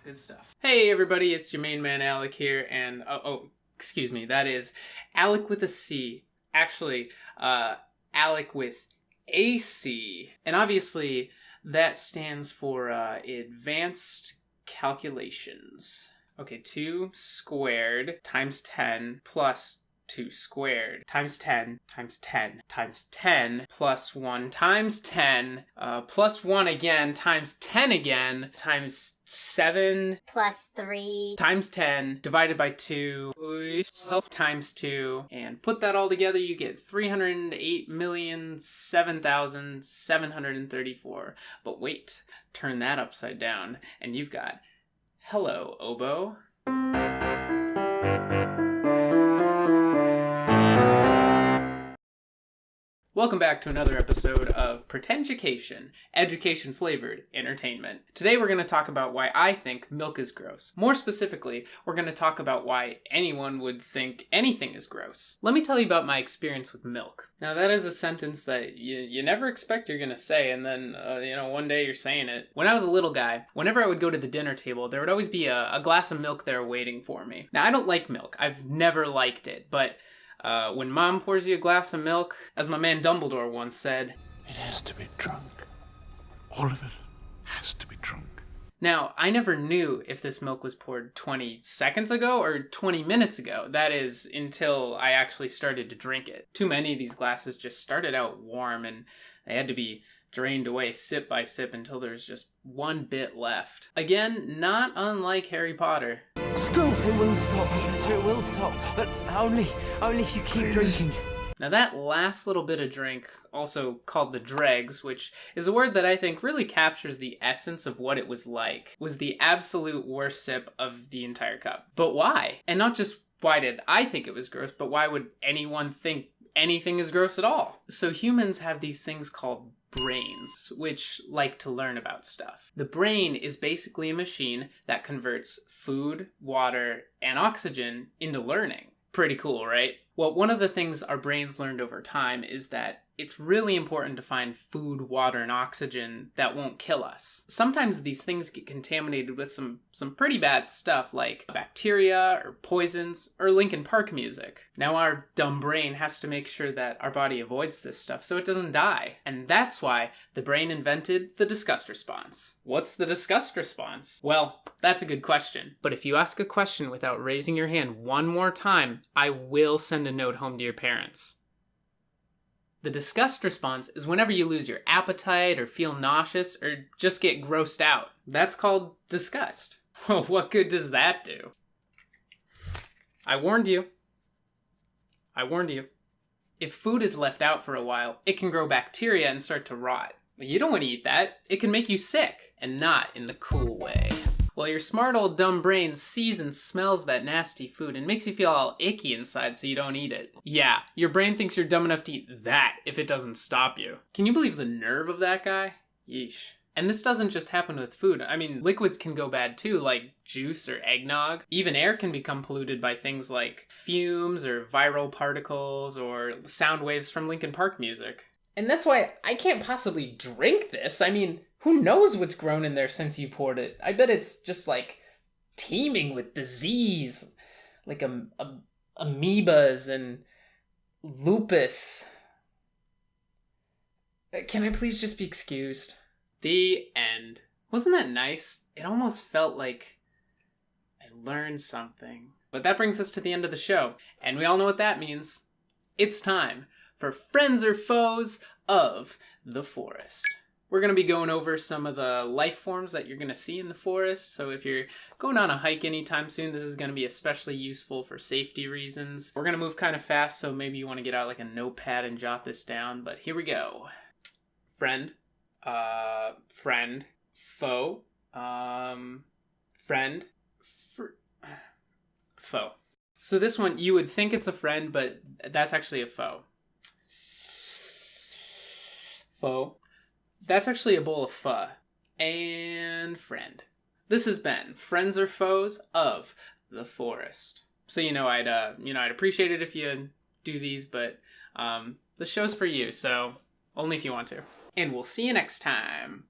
Good stuff. Hey everybody, it's your main man Alec here, and excuse me, that is Alec with a C. Actually, Alec with a C. And obviously, that stands for Advanced Calculations. Okay, 2 squared times 10 plus 2 squared times 10 times 10 times 10 plus 1 times 10 plus 1 again times 10 again times 7 plus 3 times 10 divided by 2 times 2, and put that all together you get 308,007,734. But wait, turn that upside down and you've got hello oboe. Welcome back to another episode of Pretenducation, education-flavored entertainment. Today we're going to talk about why I think milk is gross. More specifically, we're going to talk about why anyone would think anything is gross. Let me tell you about my experience with milk. Now that is a sentence that you never expect you're going to say, and then, one day you're saying it. When I was a little guy, whenever I would go to the dinner table, there would always be a glass of milk there waiting for me. Now I don't like milk. I've never liked it, but when mom pours you a glass of milk, as my man Dumbledore once said, it has to be drunk. All of it has to be drunk. Now, I never knew if this milk was poured 20 seconds ago or 20 minutes ago. That is, until I actually started to drink it. Too many of these glasses just started out warm and they had to be drained away sip by sip until there's just one bit left. Again, not unlike Harry Potter. Stop! It will stop, Professor, it will stop. But only if you keep drinking. Now that last little bit of drink, also called the dregs, which is a word that I think really captures the essence of what it was like, was the absolute worst sip of the entire cup. But why? And not just why did I think it was gross, but why would anyone think anything is gross at all? So humans have these things called brains, which like to learn about stuff. The brain is basically a machine that converts food, water, and oxygen into learning. Pretty cool, right? Well, one of the things our brains learned over time is that it's really important to find food, water, and oxygen that won't kill us. Sometimes these things get contaminated with some pretty bad stuff like bacteria or poisons or Linkin Park music. Now our dumb brain has to make sure that our body avoids this stuff so it doesn't die. And that's why the brain invented the disgust response. What's the disgust response? Well, that's a good question. But if you ask a question without raising your hand one more time, I will send a note home to your parents. The disgust response is whenever you lose your appetite or feel nauseous or just get grossed out. That's called disgust. Well, what good does that do? I warned you. If food is left out for a while, it can grow bacteria and start to rot. You don't want to eat that. It can make you sick, and not in the cool way. Well, your smart old dumb brain sees and smells that nasty food and makes you feel all icky inside so you don't eat it. Yeah, your brain thinks you're dumb enough to eat that if it doesn't stop you. Can you believe the nerve of that guy? Yeesh. And this doesn't just happen with food. I mean, liquids can go bad too, like juice or eggnog. Even air can become polluted by things like fumes or viral particles or sound waves from Linkin Park music. And that's why I can't possibly drink this. I mean, who knows what's grown in there since you poured it? I bet it's just like teeming with disease, like amoebas and lupus. Can I please just be excused? The end. Wasn't that nice? It almost felt like I learned something. But that brings us to the end of the show. And we all know what that means. It's time for Friends or Foes of the Forest. We're going to be going over some of the life forms that you're going to see in the forest. So if you're going on a hike anytime soon, this is going to be especially useful for safety reasons. We're going to move kind of fast, so maybe you want to get out like a notepad and jot this down. But here we go. Friend. Friend. Foe. Friend. Foe. So this one, you would think it's a friend, but that's actually a foe. Foe. That's actually a bowl of pho. And friend. This has been Friends or Foes of the Forest. So I'd appreciate it if you do these, but the show's for you, so only if you want to. And we'll see you next time.